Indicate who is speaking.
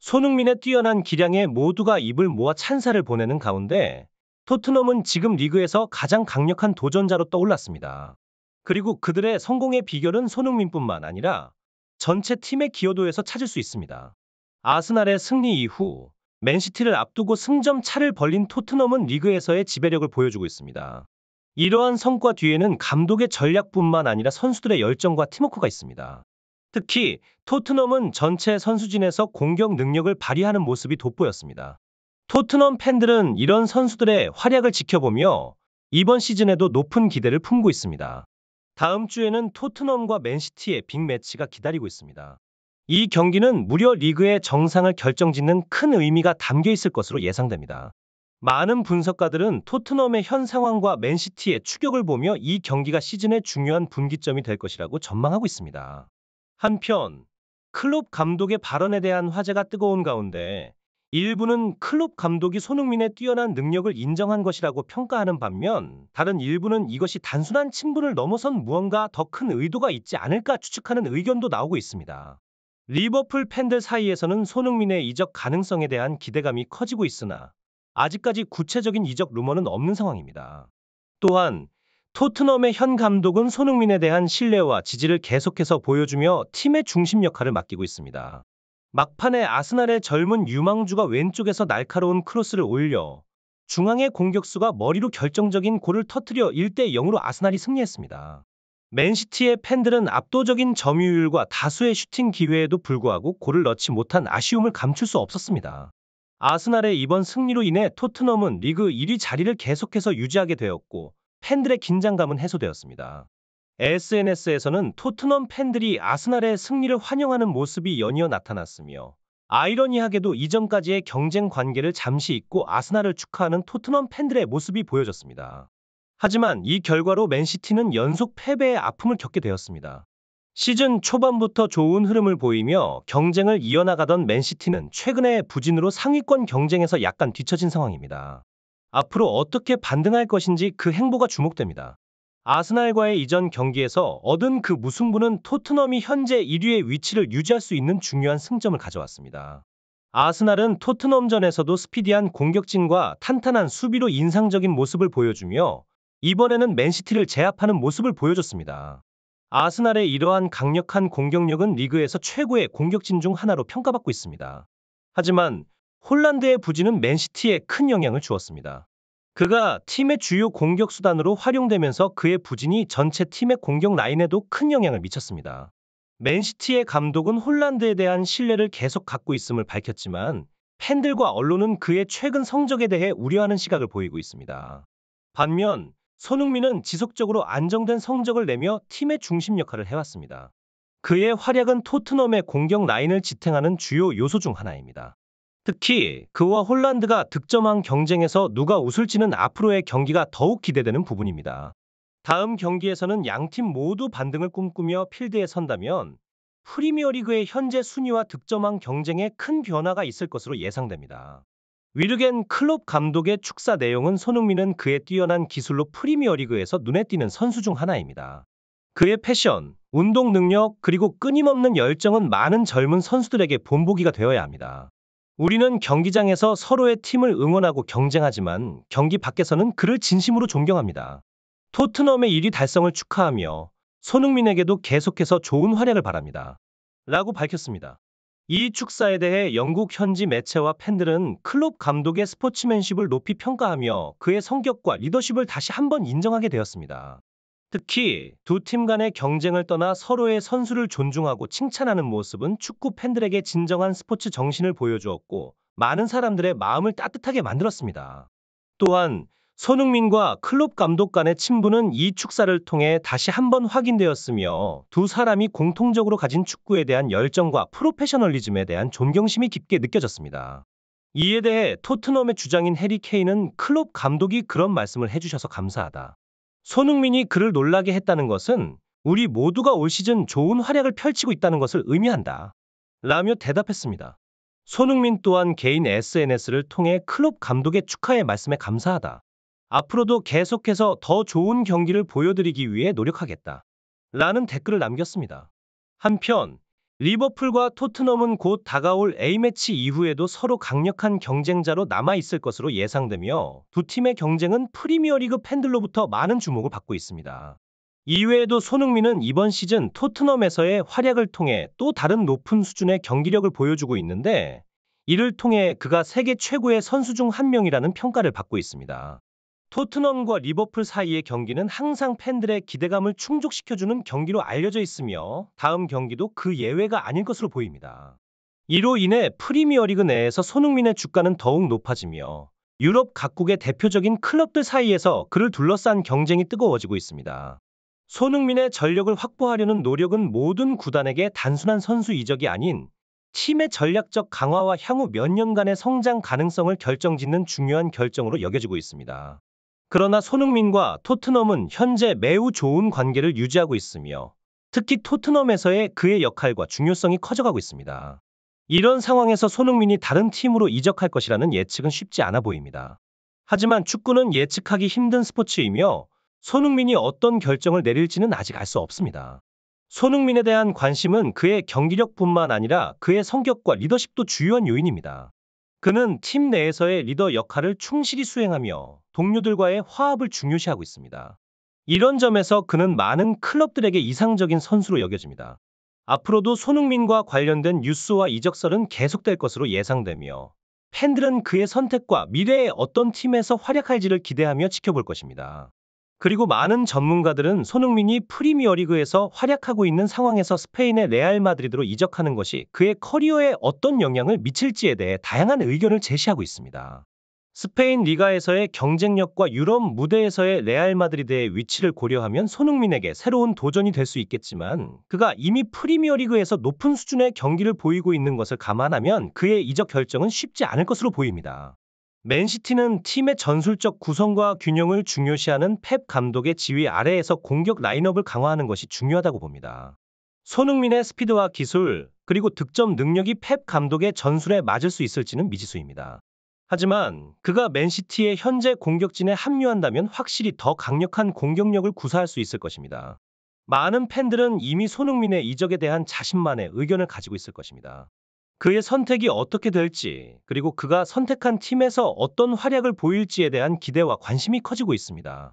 Speaker 1: 손흥민의 뛰어난 기량에 모두가 입을 모아 찬사를 보내는 가운데 토트넘은 지금 리그에서 가장 강력한 도전자로 떠올랐습니다. 그리고 그들의 성공의 비결은 손흥민뿐만 아니라 전체 팀의 기여도에서 찾을 수 있습니다. 아스날의 승리 이후 맨시티를 앞두고 승점 차를 벌린 토트넘은 리그에서의 지배력을 보여주고 있습니다. 이러한 성과 뒤에는 감독의 전략뿐만 아니라 선수들의 열정과 팀워크가 있습니다. 특히 토트넘은 전체 선수진에서 공격 능력을 발휘하는 모습이 돋보였습니다. 토트넘 팬들은 이런 선수들의 활약을 지켜보며 이번 시즌에도 높은 기대를 품고 있습니다. 다음 주에는 토트넘과 맨시티의 빅매치가 기다리고 있습니다. 이 경기는 무려 리그의 정상을 결정짓는 큰 의미가 담겨 있을 것으로 예상됩니다. 많은 분석가들은 토트넘의 현 상황과 맨시티의 추격을 보며 이 경기가 시즌의 중요한 분기점이 될 것이라고 전망하고 있습니다. 한편 클롭 감독의 발언에 대한 화제가 뜨거운 가운데 일부는 클롭 감독이 손흥민의 뛰어난 능력을 인정한 것이라고 평가하는 반면 다른 일부는 이것이 단순한 친분을 넘어선 무언가 더 큰 의도가 있지 않을까 추측하는 의견도 나오고 있습니다. 리버풀 팬들 사이에서는 손흥민의 이적 가능성에 대한 기대감이 커지고 있으나 아직까지 구체적인 이적 루머는 없는 상황입니다. 또한 토트넘의 현 감독은 손흥민에 대한 신뢰와 지지를 계속해서 보여주며 팀의 중심 역할을 맡기고 있습니다. 막판에 아스날의 젊은 유망주가 왼쪽에서 날카로운 크로스를 올려 중앙의 공격수가 머리로 결정적인 골을 터뜨려 1대 0으로 아스날이 승리했습니다. 맨시티의 팬들은 압도적인 점유율과 다수의 슈팅 기회에도 불구하고 골을 넣지 못한 아쉬움을 감출 수 없었습니다. 아스날의 이번 승리로 인해 토트넘은 리그 1위 자리를 계속해서 유지하게 되었고 팬들의 긴장감은 해소되었습니다. SNS에서는 토트넘 팬들이 아스날의 승리를 환영하는 모습이 연이어 나타났으며 아이러니하게도 이전까지의 경쟁 관계를 잠시 잊고 아스날을 축하하는 토트넘 팬들의 모습이 보여졌습니다. 하지만 이 결과로 맨시티는 연속 패배의 아픔을 겪게 되었습니다. 시즌 초반부터 좋은 흐름을 보이며 경쟁을 이어나가던 맨시티는 최근에 부진으로 상위권 경쟁에서 약간 뒤처진 상황입니다. 앞으로 어떻게 반등할 것인지 그 행보가 주목됩니다. 아스날과의 이전 경기에서 얻은 그 무승부는 토트넘이 현재 1위의 위치를 유지할 수 있는 중요한 승점을 가져왔습니다. 아스날은 토트넘전에서도 스피디한 공격진과 탄탄한 수비로 인상적인 모습을 보여주며 이번에는 맨시티를 제압하는 모습을 보여줬습니다. 아스날의 이러한 강력한 공격력은 리그에서 최고의 공격진 중 하나로 평가받고 있습니다. 하지만 홀란드의 부진은 맨시티에 큰 영향을 주었습니다. 그가 팀의 주요 공격 수단으로 활용되면서 그의 부진이 전체 팀의 공격 라인에도 큰 영향을 미쳤습니다. 맨시티의 감독은 홀란드에 대한 신뢰를 계속 갖고 있음을 밝혔지만 팬들과 언론은 그의 최근 성적에 대해 우려하는 시각을 보이고 있습니다. 반면 손흥민은 지속적으로 안정된 성적을 내며 팀의 중심 역할을 해왔습니다. 그의 활약은 토트넘의 공격 라인을 지탱하는 주요 요소 중 하나입니다. 특히 그와 홀란드가 득점왕 경쟁에서 누가 웃을지는 앞으로의 경기가 더욱 기대되는 부분입니다. 다음 경기에서는 양팀 모두 반등을 꿈꾸며 필드에 선다면 프리미어리그의 현재 순위와 득점왕 경쟁에 큰 변화가 있을 것으로 예상됩니다. 위르겐 클롭 감독의 축사 내용은 손흥민은 그의 뛰어난 기술로 프리미어리그에서 눈에 띄는 선수 중 하나입니다. 그의 패션, 운동 능력, 그리고 끊임없는 열정은 많은 젊은 선수들에게 본보기가 되어야 합니다. 우리는 경기장에서 서로의 팀을 응원하고 경쟁하지만 경기 밖에서는 그를 진심으로 존경합니다. 토트넘의 1위 달성을 축하하며 손흥민에게도 계속해서 좋은 활약을 바랍니다. 라고 밝혔습니다. 이 축사에 대해 영국 현지 매체와 팬들은 클롭 감독의 스포츠맨십을 높이 평가하며 그의 성격과 리더십을 다시 한번 인정하게 되었습니다. 특히 두 팀 간의 경쟁을 떠나 서로의 선수를 존중하고 칭찬하는 모습은 축구 팬들에게 진정한 스포츠 정신을 보여주었고 많은 사람들의 마음을 따뜻하게 만들었습니다. 또한 손흥민과 클롭 감독 간의 친분은 이 축사를 통해 다시 한번 확인되었으며 두 사람이 공통적으로 가진 축구에 대한 열정과 프로페셔널리즘에 대한 존경심이 깊게 느껴졌습니다. 이에 대해 토트넘의 주장인 해리 케인은 클롭 감독이 그런 말씀을 해주셔서 감사하다. 손흥민이 그를 놀라게 했다는 것은 우리 모두가 올 시즌 좋은 활약을 펼치고 있다는 것을 의미한다. 라며 대답했습니다. 손흥민 또한 개인 SNS를 통해 클롭 감독의 축하의 말씀에 감사하다. 앞으로도 계속해서 더 좋은 경기를 보여드리기 위해 노력하겠다. 라는 댓글을 남겼습니다. 한편 리버풀과 토트넘은 곧 다가올 A매치 이후에도 서로 강력한 경쟁자로 남아있을 것으로 예상되며 두 팀의 경쟁은 프리미어리그 팬들로부터 많은 주목을 받고 있습니다. 이외에도 손흥민은 이번 시즌 토트넘에서의 활약을 통해 또 다른 높은 수준의 경기력을 보여주고 있는데 이를 통해 그가 세계 최고의 선수 중 한 명이라는 평가를 받고 있습니다. 토트넘과 리버풀 사이의 경기는 항상 팬들의 기대감을 충족시켜주는 경기로 알려져 있으며 다음 경기도 그 예외가 아닐 것으로 보입니다. 이로 인해 프리미어리그 내에서 손흥민의 주가는 더욱 높아지며 유럽 각국의 대표적인 클럽들 사이에서 그를 둘러싼 경쟁이 뜨거워지고 있습니다. 손흥민의 전력을 확보하려는 노력은 모든 구단에게 단순한 선수 이적이 아닌 팀의 전략적 강화와 향후 몇 년간의 성장 가능성을 결정짓는 중요한 결정으로 여겨지고 있습니다. 그러나 손흥민과 토트넘은 현재 매우 좋은 관계를 유지하고 있으며 특히 토트넘에서의 그의 역할과 중요성이 커져가고 있습니다. 이런 상황에서 손흥민이 다른 팀으로 이적할 것이라는 예측은 쉽지 않아 보입니다. 하지만 축구는 예측하기 힘든 스포츠이며 손흥민이 어떤 결정을 내릴지는 아직 알 수 없습니다. 손흥민에 대한 관심은 그의 경기력뿐만 아니라 그의 성격과 리더십도 주요한 요인입니다. 그는 팀 내에서의 리더 역할을 충실히 수행하며 동료들과의 화합을 중요시하고 있습니다. 이런 점에서 그는 많은 클럽들에게 이상적인 선수로 여겨집니다. 앞으로도 손흥민과 관련된 뉴스와 이적설은 계속될 것으로 예상되며 팬들은 그의 선택과 미래에 어떤 팀에서 활약할지를 기대하며 지켜볼 것입니다. 그리고 많은 전문가들은 손흥민이 프리미어리그에서 활약하고 있는 상황에서 스페인의 레알 마드리드로 이적하는 것이 그의 커리어에 어떤 영향을 미칠지에 대해 다양한 의견을 제시하고 있습니다. 스페인 리가에서의 경쟁력과 유럽 무대에서의 레알 마드리드의 위치를 고려하면 손흥민에게 새로운 도전이 될 수 있겠지만 그가 이미 프리미어리그에서 높은 수준의 경기를 보이고 있는 것을 감안하면 그의 이적 결정은 쉽지 않을 것으로 보입니다. 맨시티는 팀의 전술적 구성과 균형을 중요시하는 펩 감독의 지휘 아래에서 공격 라인업을 강화하는 것이 중요하다고 봅니다. 손흥민의 스피드와 기술, 그리고 득점 능력이 펩 감독의 전술에 맞을 수 있을지는 미지수입니다. 하지만 그가 맨시티의 현재 공격진에 합류한다면 확실히 더 강력한 공격력을 구사할 수 있을 것입니다. 많은 팬들은 이미 손흥민의 이적에 대한 자신만의 의견을 가지고 있을 것입니다. 그의 선택이 어떻게 될지, 그리고 그가 선택한 팀에서 어떤 활약을 보일지에 대한 기대와 관심이 커지고 있습니다.